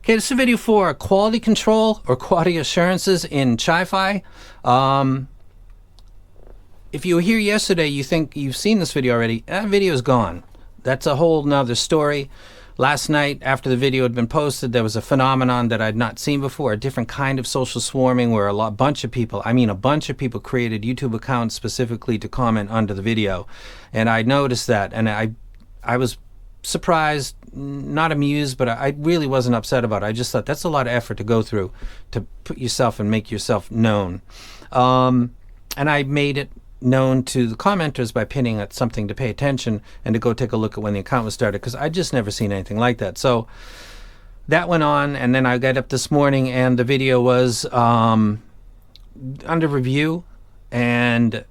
Okay, this is a video for quality control or quality assurances in CHIFI. If you were here yesterday, you think you've seen this video already. That video is gone. That's a whole nother story. Last night, after the video had been posted, there was a phenomenon that I'd not seen before, a different kind of social swarming where a bunch of people created YouTube accounts specifically to comment under the video. And I noticed that, and I was surprised, not amused, but I really wasn't upset about it. I just thought that's a lot of effort to go through to put yourself and make yourself known. And I made it known to the commenters by pinning at something to pay attention and to go take a look at when the account was started, because I'd just never seen anything like that. So that went on, and then I got up this morning and the video was under review, and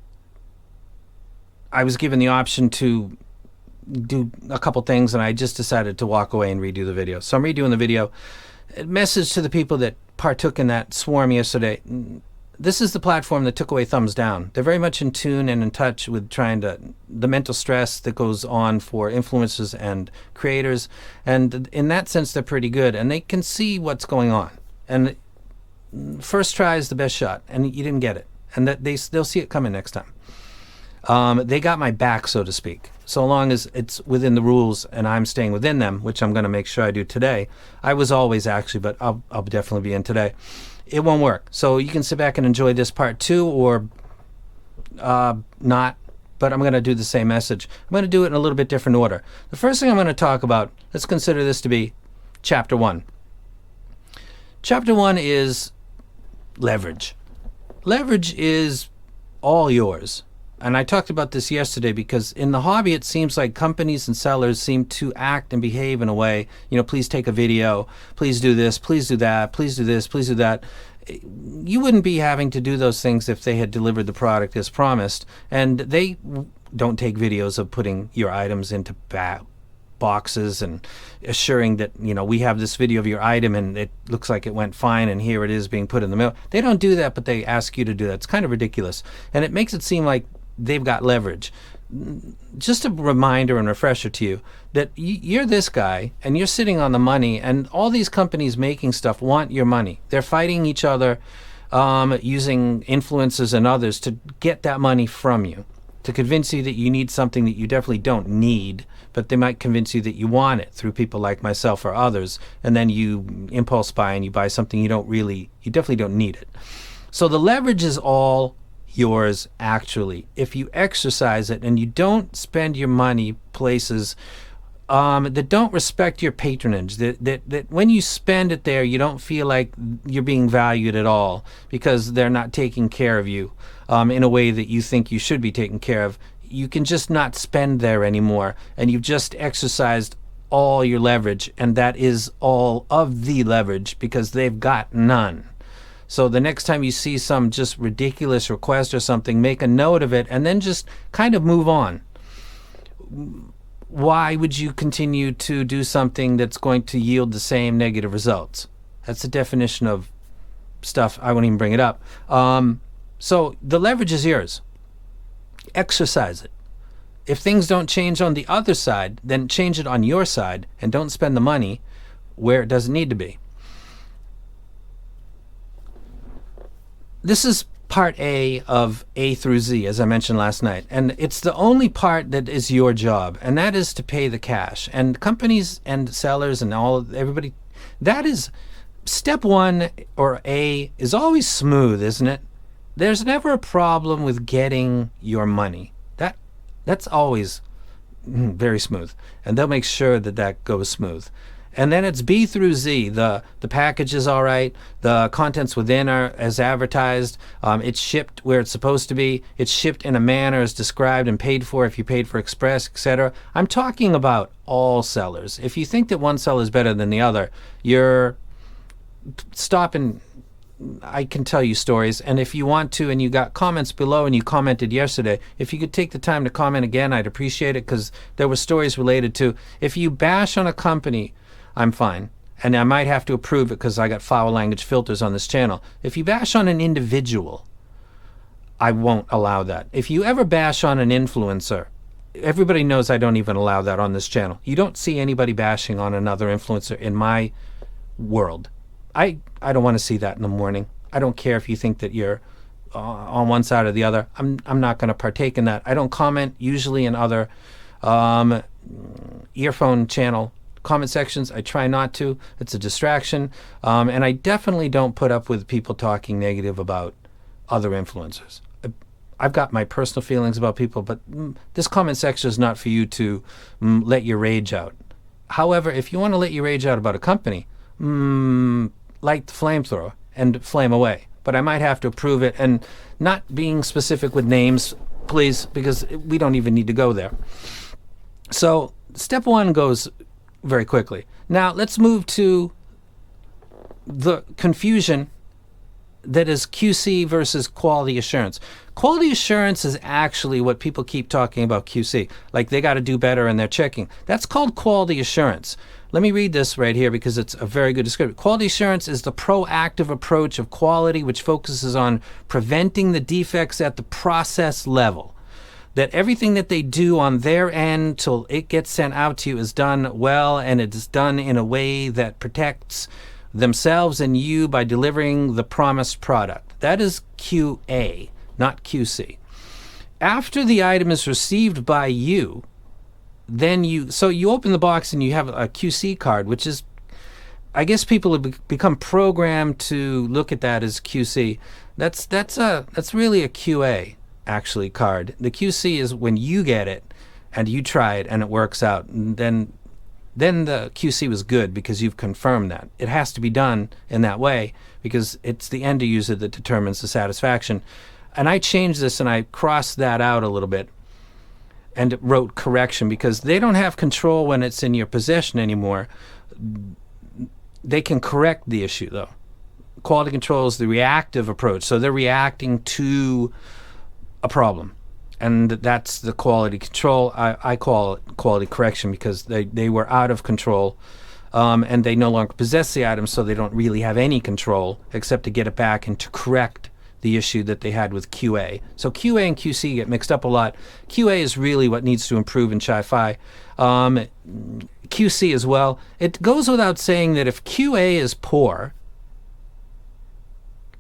I was given the option to do a couple things, and I just decided to walk away and redo the video. So I'm redoing the video. A message to the people that partook in that swarm yesterday: this is the platform that took away thumbs down. They're very much in tune and in touch with the mental stress that goes on for influencers and creators, and in that sense they're pretty good, and they can see what's going on, and first try is the best shot, and you didn't get it, and that they'll see it coming next time. They got my back, so to speak, so long as it's within the rules and I'm staying within them, which I'm going to make sure I do today. I was always actually, but I'll definitely be in today. It won't work. So you can sit back and enjoy this part 2 or not, but I'm going to do the same message. I'm going to do it in a little bit different order. The first thing I'm going to talk about, let's consider this to be Chapter 1. Chapter 1 is leverage. Leverage is all yours. And I talked about this yesterday because in the hobby it seems like companies and sellers seem to act and behave in a way, please take a video, please do this, please do that, please do this, please do that. You wouldn't be having to do those things if they had delivered the product as promised. And they don't take videos of putting your items into boxes and assuring that, we have this video of your item and it looks like it went fine and here it is being put in the mail. They don't do that, but they ask you to do that. It's kind of ridiculous. And it makes it seem like they've got leverage. Just a reminder and refresher to you that you're this guy and you're sitting on the money, and all these companies making stuff want your money. They're fighting each other using influencers and others to get that money from you, to convince you that you need something that you definitely don't need, but they might convince you that you want it through people like myself or others, and then you impulse buy and you buy something you definitely don't need it. So the leverage is all yours, actually, if you exercise it and you don't spend your money places that don't respect your patronage, that when you spend it there you don't feel like you're being valued at all because they're not taking care of you in a way that you think you should be taken care of. You can just not spend there anymore, and you've just exercised all your leverage, and that is all of the leverage because they've got none. So the next time you see some just ridiculous request or something, make a note of it and then just kind of move on. Why would you continue to do something that's going to yield the same negative results? That's the definition of stuff. I won't even bring it up. So the leverage is yours. Exercise it. If things don't change on the other side, then change it on your side and don't spend the money where it doesn't need to be. This is part A of A through Z, as I mentioned last night, and it's the only part that is your job, and that is to pay the cash. And companies and sellers and everybody, that is step 1, or A, is always smooth, isn't it? There's never a problem with getting your money. That's always very smooth, and they'll make sure that goes smooth. And then it's B through Z. The package is all right. The contents within are as advertised. It's shipped where it's supposed to be. It's shipped in a manner as described and paid for if you paid for express, etc. I'm talking about all sellers. If you think that one seller is better than the other, you're stopping. I can tell you stories, and if you want to, and you got comments below and you commented yesterday, if you could take the time to comment again, I'd appreciate it, because there were stories related to, if you bash on a company, I'm fine. And I might have to approve it because I got foul language filters on this channel. If you bash on an individual, I won't allow that. If you ever bash on an influencer, everybody knows I don't even allow that on this channel. You don't see anybody bashing on another influencer in my world. I don't want to see that in the morning. I don't care if you think that you're on one side or the other. I'm not going to partake in that. I don't comment usually in other earphone channel comment sections. I try not to. It's a distraction. And I definitely don't put up with people talking negative about other influencers. I've got my personal feelings about people, but this comment section is not for you to let your rage out. However, if you want to let your rage out about a company, light the flamethrower and flame away. But I might have to approve it, and not being specific with names, please, because we don't even need to go there. So step one goes very quickly. Now let's move to the confusion that is QC versus quality assurance. Quality assurance is actually what people keep talking about QC, like they got to do better in their checking. That's called quality assurance. Let me read this right here because it's a very good description. Quality assurance is the proactive approach of quality which focuses on preventing the defects at the process level. That everything that they do on their end till it gets sent out to you is done well, and it is done in a way that protects themselves and you by delivering the promised product. That is QA, not QC. After the item is received by you, then you open the box and you have a QC card, which is, I guess people have become programmed to look at that as QC. That's really a QA actually card. The QC is when you get it and you try it and it works out, and then the QC was good because you've confirmed that. It has to be done in that way because it's the end user that determines the satisfaction. And I changed this and I crossed that out a little bit and wrote correction because they don't have control when it's in your possession anymore. They can correct the issue though. Quality control is the reactive approach. So they're reacting to a problem. And that's the quality control. I call it quality correction because they were out of control and they no longer possess the item, so they don't really have any control except to get it back and to correct the issue that they had with QA. So QA and QC get mixed up a lot. QA is really what needs to improve in CHIFI. QC as well. It goes without saying that if QA is poor,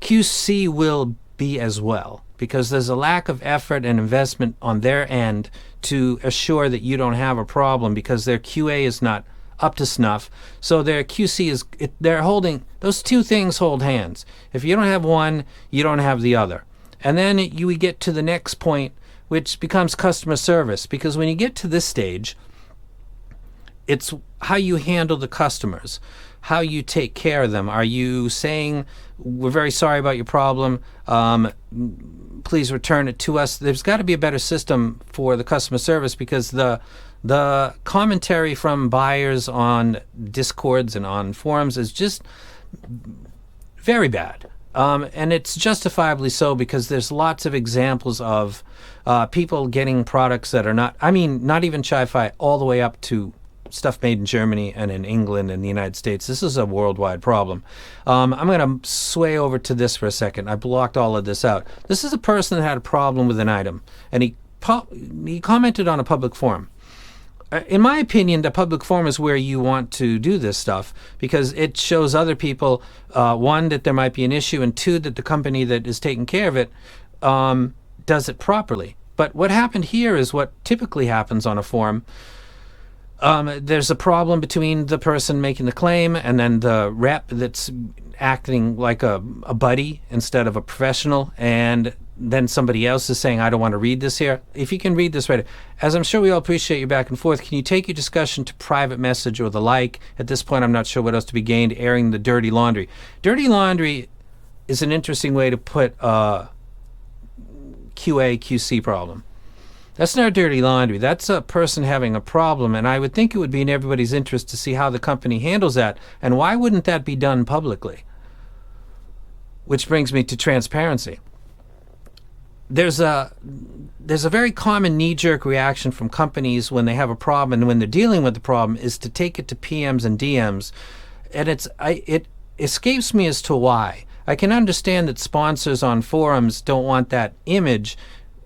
QC will be as well, because there's a lack of effort and investment on their end to assure that you don't have a problem because their QA is not up to snuff. So their QC is, they're holding, those two things hold hands. If you don't have one, you don't have the other. And then we get to the next point, which becomes customer service, because when you get to this stage, it's how you handle the customers, how you take care of them. Are you saying, we're very sorry about your problem, please return it to us? There's got to be a better system for the customer service, because the commentary from buyers on Discords and on forums is just very bad. And it's justifiably so, because there's lots of examples of people getting products that are not, I mean, not even CHIFI, all the way up to stuff made in Germany and in England and the United States. This is a worldwide problem. I'm going to sway over to this for a second. I blocked all of this out. This is a person that had a problem with an item, and he commented on a public forum. In my opinion, the public forum is where you want to do this stuff, because it shows other people, one, that there might be an issue, and two, that the company that is taking care of it does it properly. But what happened here is what typically happens on a forum. There's a problem between the person making the claim and then the rep that's acting like a buddy instead of a professional, and then somebody else is saying, I don't want to read this here. If you can read this right, as I'm sure we all appreciate your back and forth, can you take your discussion to private message or the like? At this point, I'm not sure what else to be gained. Airing the dirty laundry. Dirty laundry is an interesting way to put a QA, QC problem. That's not dirty laundry. That's a person having a problem, and I would think it would be in everybody's interest to see how the company handles that, and why wouldn't that be done publicly? Which brings me to transparency. There's a very common knee-jerk reaction from companies when they have a problem and when they're dealing with the problem is to take it to PMs and DMs, and it escapes me as to why. I can understand that sponsors on forums don't want that image.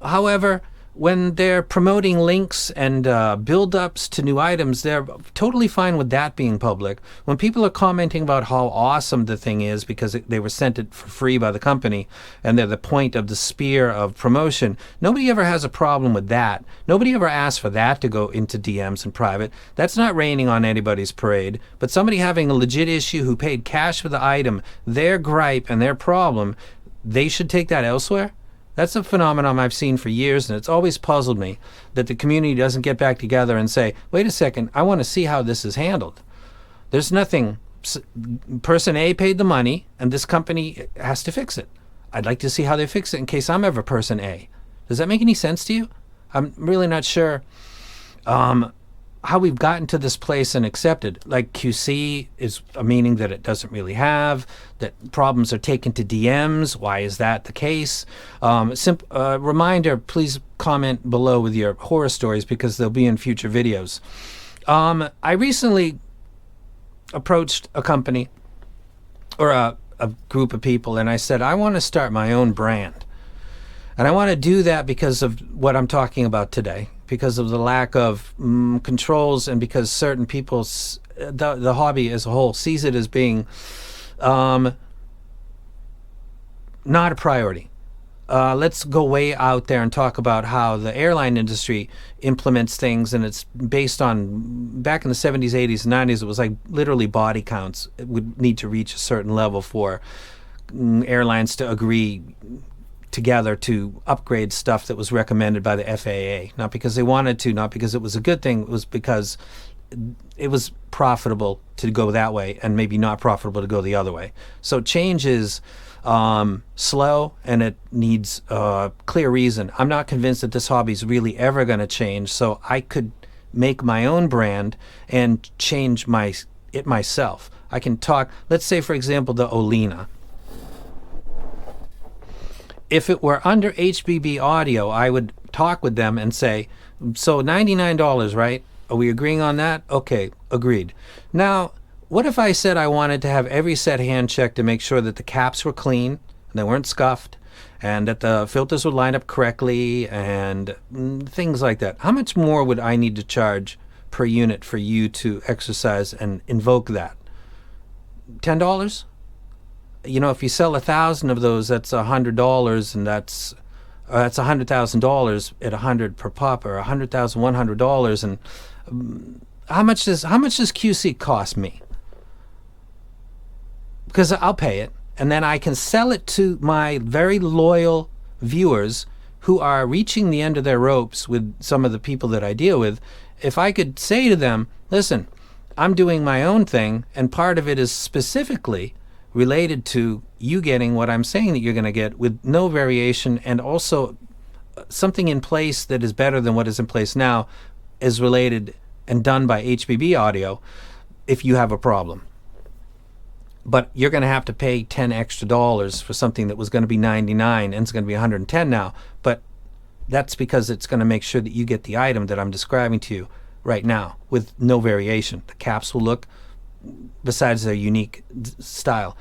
However, when they're promoting links and build-ups to new items, they're totally fine with that being public. When people are commenting about how awesome the thing is because they were sent it for free by the company and they're the point of the spear of promotion, nobody ever has a problem with that. Nobody ever asks for that to go into DMs in private. That's not raining on anybody's parade. But somebody having a legit issue who paid cash for the item, their gripe and their problem, they should take that elsewhere. That's a phenomenon I've seen for years, and it's always puzzled me that the community doesn't get back together and say, wait a second, I want to see how this is handled. There's nothing. Person A paid the money, and this company has to fix it. I'd like to see how they fix it in case I'm ever person A. Does that make any sense to you? I'm really not sure how we've gotten to this place and accepted. Like QC is a meaning that it doesn't really have, that problems are taken to DMs. Why is that the case? Reminder, please comment below with your horror stories because they'll be in future videos. I recently approached a company or a group of people and I said, I want to start my own brand. And I want to do that because of what I'm talking about today, because of the lack of controls and because certain people, the hobby as a whole, sees it as being not a priority. Let's go way out there and talk about how the airline industry implements things, and it's based on, back in the 70s, 80s, and 90s, it was like literally body counts. It would need to reach a certain level for airlines to agree together to upgrade stuff that was recommended by the FAA, not because they wanted to, not because it was a good thing, it was because it was profitable to go that way and maybe not profitable to go the other way. So change is slow and it needs clear reason. I'm not convinced that this hobby is really ever going to change, so I could make my own brand and change it myself. I can talk, let's say for example the Olina. If it were under HBB audio, I would talk with them and say, so $99, right? Are we agreeing on that? Okay, agreed. Now, what if I said I wanted to have every set hand checked to make sure that the caps were clean, and they weren't scuffed, and that the filters would line up correctly, and things like that? How much more would I need to charge per unit for you to exercise and invoke that? $10? You know, if you sell 1,000 of those, that's $100, and that's $100,000 at 100 per pop, or $100,100. And how much does QC cost me? Because I'll pay it, and then I can sell it to my very loyal viewers who are reaching the end of their ropes with some of the people that I deal with. If I could say to them, listen, I'm doing my own thing, and part of it is specifically related to you getting what I'm saying that you're going to get with no variation, and also something in place that is better than what is in place now is related and done by HBB audio if you have a problem. But you're going to have to pay $10 extra for something that was going to be $99 and it's going to be $110 now. But that's because it's going to make sure that you get the item that I'm describing to you right now with no variation. The caps will look, besides their unique style,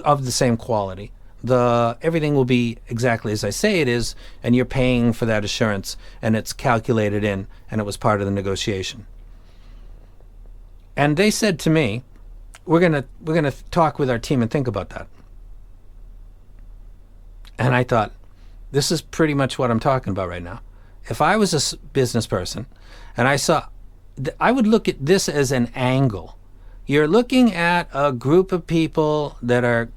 of the same quality. Everything will be exactly as I say it is, and you're paying for that assurance, and it's calculated in, and it was part of the negotiation. And they said to me, we're gonna talk with our team and think about that. And I thought, this is pretty much what I'm talking about right now. If I was a business person and I would look at this as an angle. You're looking at a group of people that are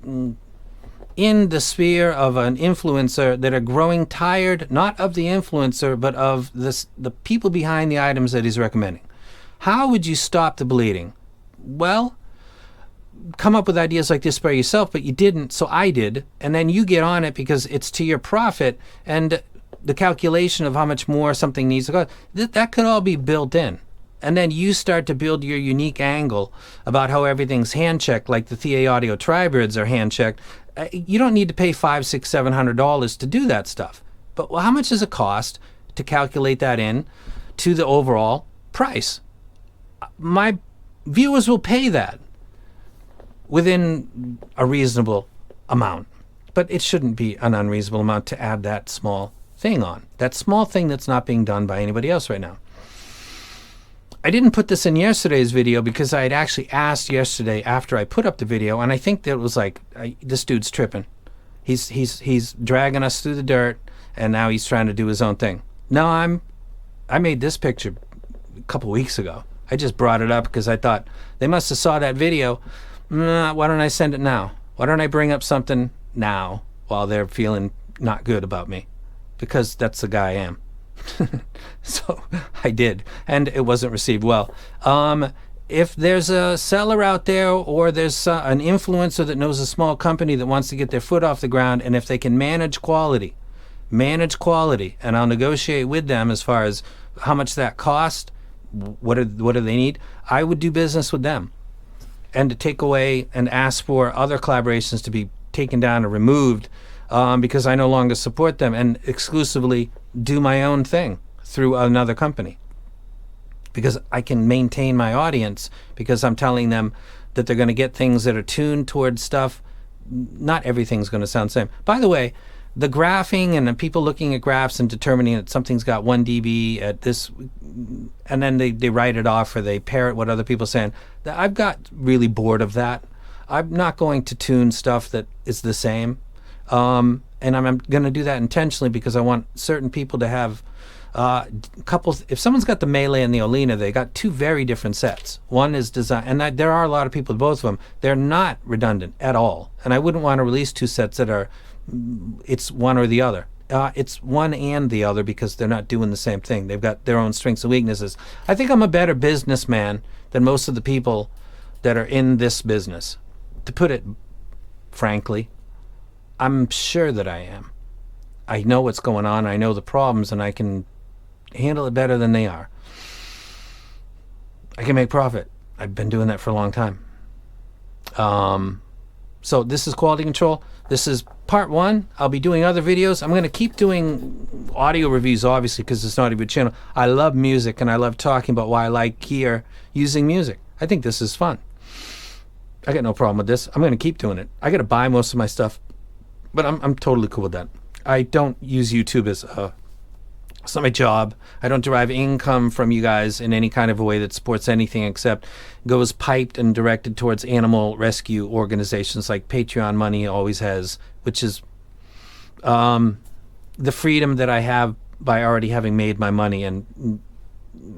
in the sphere of an influencer that are growing tired, not of the influencer, but of the people behind the items that he's recommending. How would you stop the bleeding? Well, come up with ideas like this by yourself, but you didn't, so I did. And then you get on it because it's to your profit, and the calculation of how much more something needs to go, that could all be built in. And then you start to build your unique angle about how everything's hand-checked, like the Thea Audio Tribirds are hand-checked. You don't need to pay $500, $600, $700 to do that stuff. But how much does it cost to calculate that in to the overall price? My viewers will pay that within a reasonable amount. But it shouldn't be an unreasonable amount to add that small thing on. That small thing that's not being done by anybody else right now. I didn't put this in yesterday's video because I had actually asked yesterday after I put up the video, and I think that it was like, this dude's tripping. He's dragging us through the dirt, and now he's trying to do his own thing. No, I made this picture a couple weeks ago. I just brought it up because I thought they must have saw that video. Why don't I send it now? Why don't I bring up something now while they're feeling not good about me? Because that's the guy I am. So I did, and it wasn't received well. If there's a seller out there, or there's an influencer that knows a small company that wants to get their foot off the ground, and if they can manage quality, and I'll negotiate with them as far as how much that cost, what do they need, I would do business with them, and to take away and ask for other collaborations to be taken down or removed, because I no longer support them, and exclusively do my own thing through another company, because I can maintain my audience, because I'm telling them that they're going to get things that are tuned towards stuff. Not everything's going to sound the same. By the way, the graphing and the people looking at graphs and determining that something's got 1 dB at this, and then they write it off, or they parrot what other people are saying, I've got really bored of that. I'm not going to tune stuff that is the same. And I'm going to do that intentionally, because I want certain people to have couples. If someone's got the Melee and the Olina, they got two very different sets. One is design, and there are a lot of people with both of them. They're not redundant at all, and I wouldn't want to release two sets that are it's one or the other. It's one and the other, because they're not doing the same thing. They've got their own strengths and weaknesses. I think I'm a better businessman than most of the people that are in this business. To put it frankly, I'm sure that I am. I know what's going on. I know the problems, and I can handle it better than they are. I can make profit. I've been doing that for a long time. So this is quality control. This is part 1. I'll be doing other videos. I'm going to keep doing audio reviews, obviously, because it's not a good channel. I love music, and I love talking about why I like gear using music. I think this is fun. I got no problem with this. I'm going to keep doing it. I got to buy most of my stuff, but I'm totally cool with that. I don't use YouTube as it's not my job. I don't derive income from you guys in any kind of a way that supports anything except goes piped and directed towards animal rescue organizations like Patreon money always has, which is the freedom that I have by already having made my money and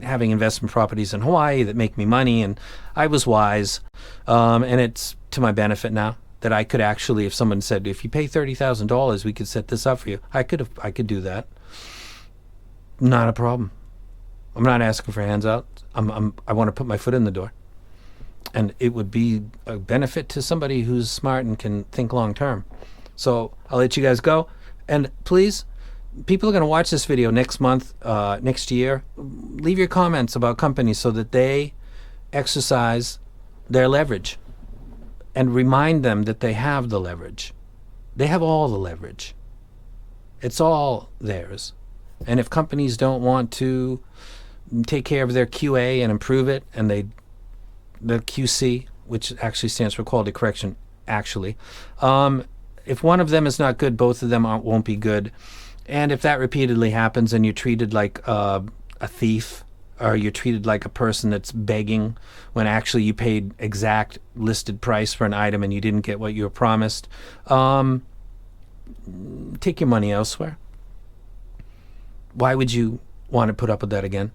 having investment properties in Hawaii that make me money. And I was wise, and it's to my benefit now that I could actually, if someone said, if you pay $30,000, we could set this up for you, I could do that. Not a problem. I'm not asking for hands out. I want to put my foot in the door, and it would be a benefit to somebody who's smart and can think long term. So I'll let you guys go, and please, people are going to watch this video next month, next year. Leave your comments about companies so that they exercise their leverage, and remind them that they have the leverage. They have all the leverage. It's all theirs. And if companies don't want to take care of their QA and improve it, and the QC, which actually stands for quality correction, actually, if one of them is not good, both of them won't be good. And if that repeatedly happens, and you're treated like a thief, or you're treated like a person that's begging when actually you paid exact listed price for an item and you didn't get what you were promised, take your money elsewhere. Why would you want to put up with that again?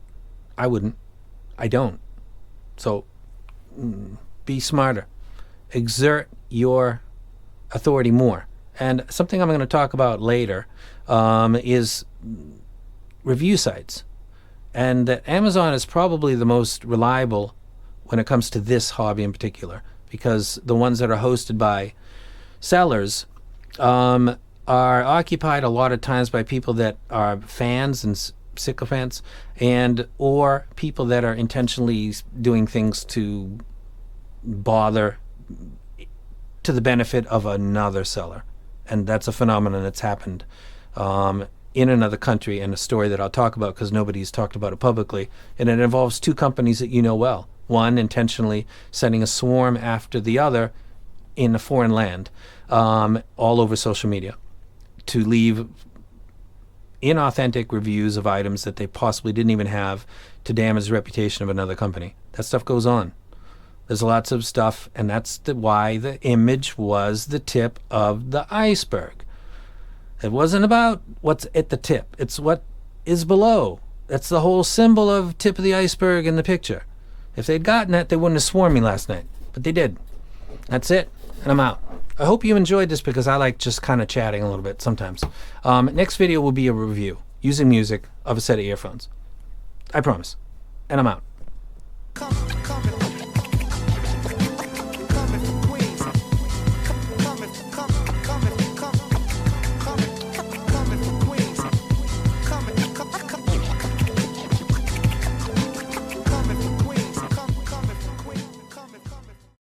I wouldn't. I don't. So be smarter. Exert your authority more. And something I'm going to talk about later is review sites. And that Amazon is probably the most reliable when it comes to this hobby in particular, because the ones that are hosted by sellers are occupied a lot of times by people that are fans and sycophants, and or people that are intentionally doing things to bother to the benefit of another seller. And that's a phenomenon that's happened in another country, and a story that I'll talk about because nobody's talked about it publicly. And it involves two companies that you know well. One intentionally sending a swarm after the other in a foreign land, all over social media, to leave inauthentic reviews of items that they possibly didn't even have to damage the reputation of another company. That stuff goes on. There's lots of stuff, and that's why the image was the tip of the iceberg. It wasn't about what's at the tip. It's what is below. That's the whole symbol of tip of the iceberg in the picture. If they'd gotten that, they wouldn't have swarmed me last night. But they did. That's it, and I'm out. I hope you enjoyed this because I like just kind of chatting a little bit sometimes. Next video will be a review using music of a set of earphones. I promise. And I'm out.